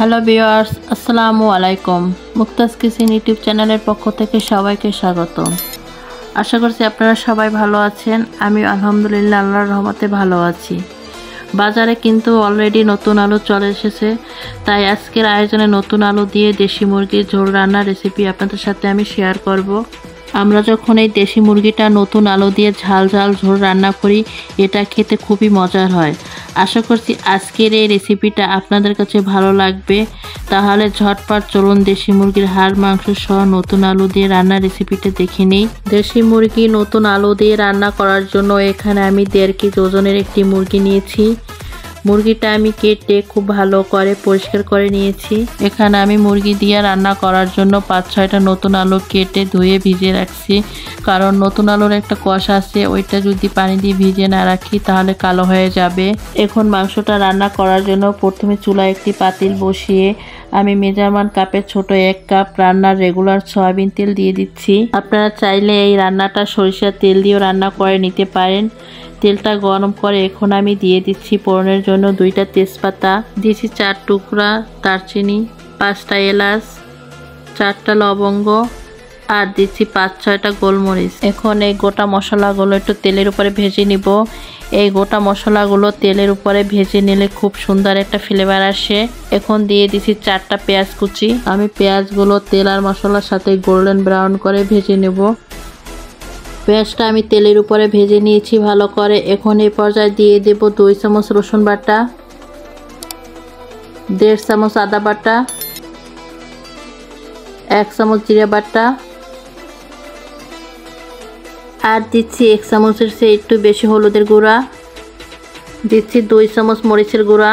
Hello viewers, আসসালামু আলাইকুম। Mukta's kitchen YouTube চ্যানেলের পক্ষ থেকে সবাইকে স্বাগত। আশা করছি আপনারা সবাই ভালো আছেন। আমি আলহামদুলিল্লাহ আল্লাহর রহমতে ভালো আছি। বাজারে কিন্তু অলরেডি নতুন আলু চলে এসেছে, তাই আজকের আয়োজনে নতুন আলু দিয়ে দেশি মুরগির ঝোল রান্নার রেসিপি আপনাদের সাথে আমি শেয়ার করব। আমরা যখন এই দেশি মুরগিটা নতুন আলু দিয়ে ঝাল ঝাল ঝোল রান্না করি, এটা খেতে খুবই মজার হয়। আশা করছি আজকের এই রেসিপিটা আপনাদের কাছে ভালো লাগবে। তাহলে ঝটপট চলুন দেশি মুরগির হাড় মাংস সহ নতুন আলু দিয়ে রান্নার রেসিপিটা দেখে নিই। দেশি মুরগি নতুন আলু দিয়ে রান্না করার জন্য এখানে আমি 1.5 কেজি ওজনের একটি মুরগি নিয়েছি। মুরগিটা আমি কেটে খুব ভালো করে পরিষ্কার করে নিয়েছি। এখানে আমি মুরগি দিয়ে রান্না করার জন্য 5-6টা নতুন আলু কেটে ধুয়ে ভিজিয়ে রাখছি, কারণ নতুন আলুর একটা কষা আছে, ওইটা যদি পানি দিয়ে ভিজিয়ে না রাখি তাহলে কালো হয়ে যাবে। এখন মাংসটা রান্না করার জন্য প্রথমে চুলায় একটি পাতিল বসিয়ে আমি মেজারমেন্ট কাপের ছোট 1 কাপ রান্নার রেগুলার সয়াবিন তেল দিয়ে দিচ্ছি। আপনারা চাইলে এই রান্নাটা সরিষার তেল দিয়েও রান্না করে নিতে পারেন। তেলটা গরম করে এখন আমি দিয়ে দিচ্ছি ফোড়নের জন্য 2টা তেজপাতা, দিয়েছি 4 টুকরা দারচিনি, 5টা এলাচ, 4টা লবঙ্গ আর দিচ্ছি 5-6টা গোলমরিচ। এখন এই গোটা মশলাগুলো একটু তেলের উপরে ভেজে নিব। এই গোটা মশলাগুলো তেলের উপরে ভেজে নিলে খুব সুন্দর একটা ফ্লেভার আসে। এখন দিয়ে দিচ্ছি 4টা পেঁয়াজ কুচি। আমি পেঁয়াজগুলো তেল আর মশলার সাথে গোল্ডেন ব্রাউন করে ভেজে নেব। পেঁয়াজটা আমি তেলের উপরে ভেজে নিয়েছি ভালো করে। এখন এই পর্যায়ে দিয়ে দেব 2 চামচ রসুন বাটা, 1.5 চামচ আদা বাটা, 1 চামচ জিরা বাটা আর দিচ্ছি 1 চামচের চেয়ে একটু বেশি হলুদের গুঁড়া, দিচ্ছি 2 চামচ মরিচের গুঁড়া,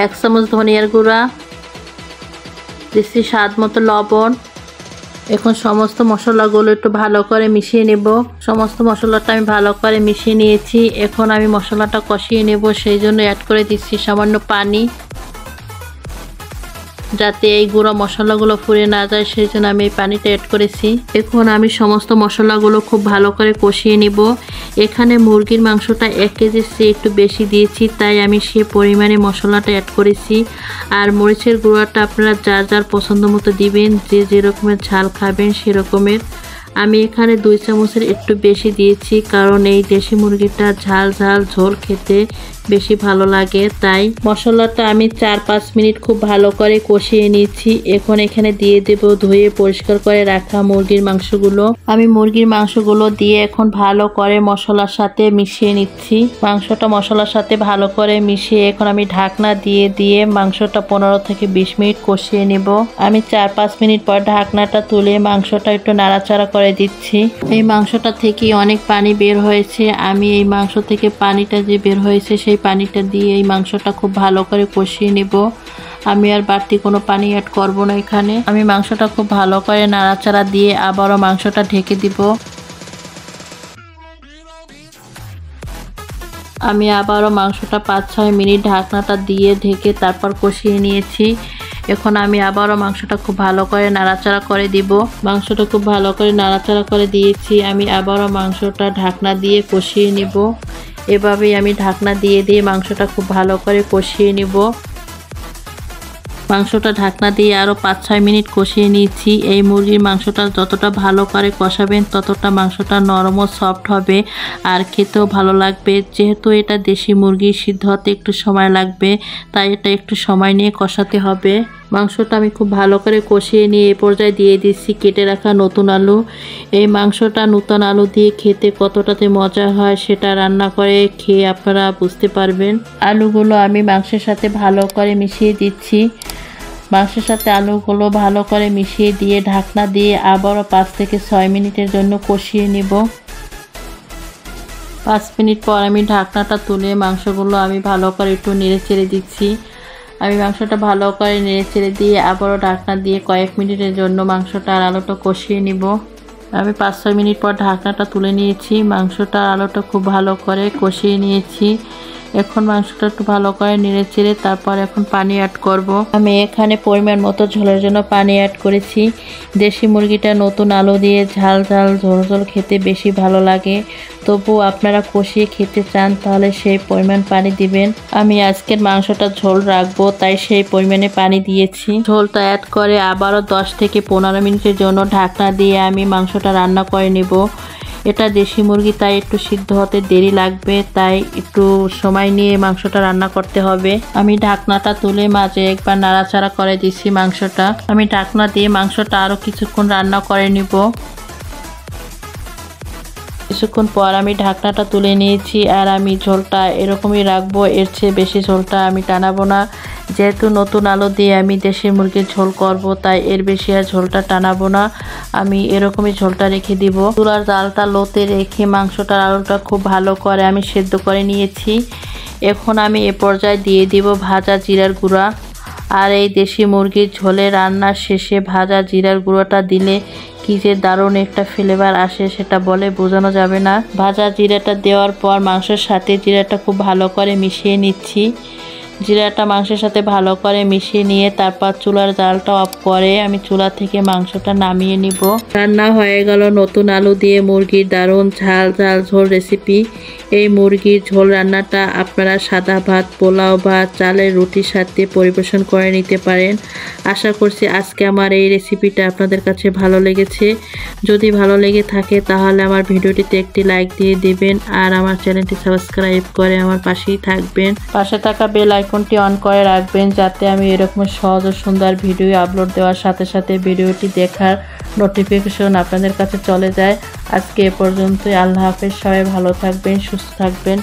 1 চামচ ধনিয়ার গুঁড়া, দিচ্ছি স্বাদ মতো লবণ। এখন সমস্ত মশলাগুলো একটু ভালো করে মিশিয়ে নেব। সমস্ত মশলাটা আমি ভালো করে মিশিয়ে নিয়েছি। এখন আমি মশলাটা কষিয়ে নেব, সেই জন্য অ্যাড করে দিচ্ছি সামান্য পানি, যাতে এই গুঁড়ো মশলাগুলো পুড়ে না যায়, সেই জন্য আমি এই পানিটা অ্যাড করেছি। এখন আমি সমস্ত মশলাগুলো খুব ভালো করে কষিয়ে নিব। এখানে মুরগির মাংসটা 1 কেজির চেয়ে একটু বেশি দিয়েছি, তাই আমি সে পরিমাণে মশলাটা অ্যাড করেছি। আর মরিচের গুঁড়াটা আপনারা যার যার পছন্দ মতো দিবেন, যে যেরকমের ঝাল খাবেন সেরকমের। আমি এখানে 2 চামচের একটু বেশি দিয়েছি, কারণ এই দেশি মুরগিটা ঝাল ঝাল ঝোল খেতে বেশি ভালো লাগে। তাই মশলাটা আমি 4-5 মিনিট খুব ভালো করে কষিয়ে নিয়েছি। এখন এখানে দিয়ে দেব ধুয়ে পরিষ্কার করে রাখা মুরগির মাংসগুলো। আমি মুরগির মাংসগুলো দিয়ে এখন ভালো করে মশলার সাথে মিশিয়ে নিচ্ছি। মাংসটা মশলার সাথে ভালো করে মিশিয়ে এখন আমি ঢাকনা দিয়ে মাংসটা 15 থেকে 20 মিনিট কষিয়ে নেব। আমি 4-5 মিনিট পর ঢাকনাটা তুলে মাংসটা একটু নাড়াচাড়া করে দিচ্ছি। এই মাংসটা থেকে অনেক পানি বের হয়েছে। আমি এই মাংস থেকে পানিটা যে বের হয়েছে সেই পানিটা দিয়ে এই মাংসটা খুব ভালো করে কষিয়ে নেব। আমি আর বাড়তি কোনো পানি অ্যাড করব না। এখানে আমি মাংসটা খুব ভালো করে নাড়াচাড়া দিয়ে আবারও মাংসটা ঢেকে দিব। আমি আবারও মাংসটা 5-6 মিনিট ঢাকনাটা দিয়ে ঢেকে তারপর কষিয়ে নিয়েছি। এখন আমি আবারও মাংসটা খুব ভালো করে নাড়াচাড়া করে দিব। মাংসটা খুব ভালো করে নাড়াচাড়া করে দিয়েছি। আমি আবারও মাংসটা ঢাকনা দিয়ে কষিয়ে নিব। এভাবেই আমি ঢাকনা দিয়ে মাংসটা খুব ভালো করে কষিয়ে নিব। মাংসটা ঢাকনা দিয়ে আরও 5-6 মিনিট কষিয়ে নিয়েছি। এই মুরগির মাংসটা যতটা ভালো করে কষাবেন ততটা মাংসটা নরম ও সফট হবে আর খেতেও ভালো লাগবে। যেহেতু এটা দেশি মুরগি, সিদ্ধ হতে একটু সময় লাগবে, তাই এটা একটু সময় নিয়ে কষাতে হবে। মাংসটা আমি খুব ভালো করে কষিয়ে নিয়ে এই পর্যায়ে দিয়ে দিচ্ছি কেটে রাখা নতুন আলু। এই মাংসটা নতুন আলু দিয়ে খেতে কতটাতে মজা হয় সেটা রান্না করে খেয়ে আপনারা বুঝতে পারবেন। আলুগুলো আমি মাংসের সাথে ভালো করে মিশিয়ে দিচ্ছি। মাংসের সাথে আলুগুলো ভালো করে মিশিয়ে দিয়ে ঢাকনা দিয়ে আবারও 5 থেকে 6 মিনিটের জন্য কষিয়ে নিব। 5 মিনিট পর আমি ঢাকনাটা তুলে মাংসগুলো আমি ভালো করে একটু নেড়ে চেড়ে দিচ্ছি। আমি মাংসটা ভালো করে নেড়ে চেড়ে দিয়ে আবারও ঢাকনা দিয়ে কয়েক মিনিটের জন্য মাংসটা আর আলুটা কষিয়ে নিব। আমি 5-6 মিনিট পর ঢাকনাটা তুলে নিয়েছি। মাংসটা আর আলুটা খুব ভালো করে কষিয়ে নিয়েছি। এখন মাংসটা একটু ভালো করে নেড়ে চেড়ে তারপর এখন পানি অ্যাড করব। আমি এখানে পরিমাণ মতো ঝোলের জন্য পানি অ্যাড করেছি। দেশি মুরগিটা নতুন আলু দিয়ে ঝাল ঝাল ঝোল ঝোল খেতে বেশি ভালো লাগে। তবু আপনারা কষিয়ে খেতে চান তাহলে সেই পরিমাণ পানি দিবেন। আমি আজকের মাংসটা ঝোল রাখবো তাই সেই পরিমাণে পানি দিয়েছি। ঝোলটা অ্যাড করে আবারও 10 থেকে 15 মিনিটের জন্য ঢাকনা দিয়ে আমি মাংসটা রান্না করে নেব। এটা দেশি মুরগি তাই একটু সিদ্ধ হতে দেরি লাগবে, তাই একটু সময় নিয়ে মাংসটা রান্না করতে হবে। আমি ঢাকনাটা তুলে মাঝে একবার নাড়াচাড়া করে দিচ্ছি মাংসটা। আমি ঢাকনা দিয়ে মাংসটা আরও কিছুক্ষণ রান্না করে নিব। কিছুক্ষণ পর আমি ঢাকনাটা তুলে নিয়েছি আর আমি ঝোলটা এরকমই রাখবো, এর চেয়ে বেশি ঝোলটা আমি টানাবো না। যেহেতু নতুন আলু দিয়ে আমি দেশি মুরগির ঝোল করব তাই এর বেশি আর ঝোলটা টানাবো না, আমি এরকমই ঝোলটা রেখে দিব। চুলার জালটা লোতে রেখে মাংসটার আলুটা খুব ভালো করে আমি সেদ্ধ করে নিয়েছি। এখন আমি এ পর্যায়ে দিয়ে দিব ভাজা জিরার গুঁড়া। আর এই দেশি মুরগির ঝোলে রান্নার শেষে ভাজা জিরার গুঁড়োটা দিলে কি যে দারুণ একটা ফ্লেভার আসে সেটা বলে বোঝানো যাবে না। ভাজা জিরাটা দেওয়ার পর মাংসের সাথে জিরাটা খুব ভালো করে মিশিয়ে নিচ্ছি। জিরাটা মাংসের সাথে ভালো করে মিশিয়ে নিয়ে তারপর চুলার জালটা অফ করে আমি চুলা থেকে মাংসটা নামিয়ে নিব। রান্না হয়ে গেল নতুন আলু দিয়ে মুরগির দারুণ ঝাল ঝাল ঝোল রেসিপি। এই মুরগির ঝোল রান্নাটা আপনারা সাদা ভাত, পোলাও বা চালের রুটির সাথে পরিবেশন করে নিতে পারেন। আশা করছি আজকে আমার এই রেসিপিটা আপনাদের কাছে ভালো লেগেছে। যদি ভালো লেগে থাকে তাহলে আমার ভিডিওটিতে একটি লাইক দিয়ে দিবেন আর আমার চ্যানেলটি সাবস্ক্রাইব করে আমার পাশেই থাকবেন। পাশে থাকা বেল আইকনটি অন করে রাখবেন যাতে আমি এরকম সহজ ও সুন্দর ভিডিও আপলোড দেওয়ার সাথে সাথে ভিডিওটি দেখার নোটিফিকেশন আপনাদের কাছে চলে যায়। আজকে এ পর্যন্তই। আল্লাহ হাফেজ। সবাই ভালো থাকবেন, সুস্থ থাকবেন।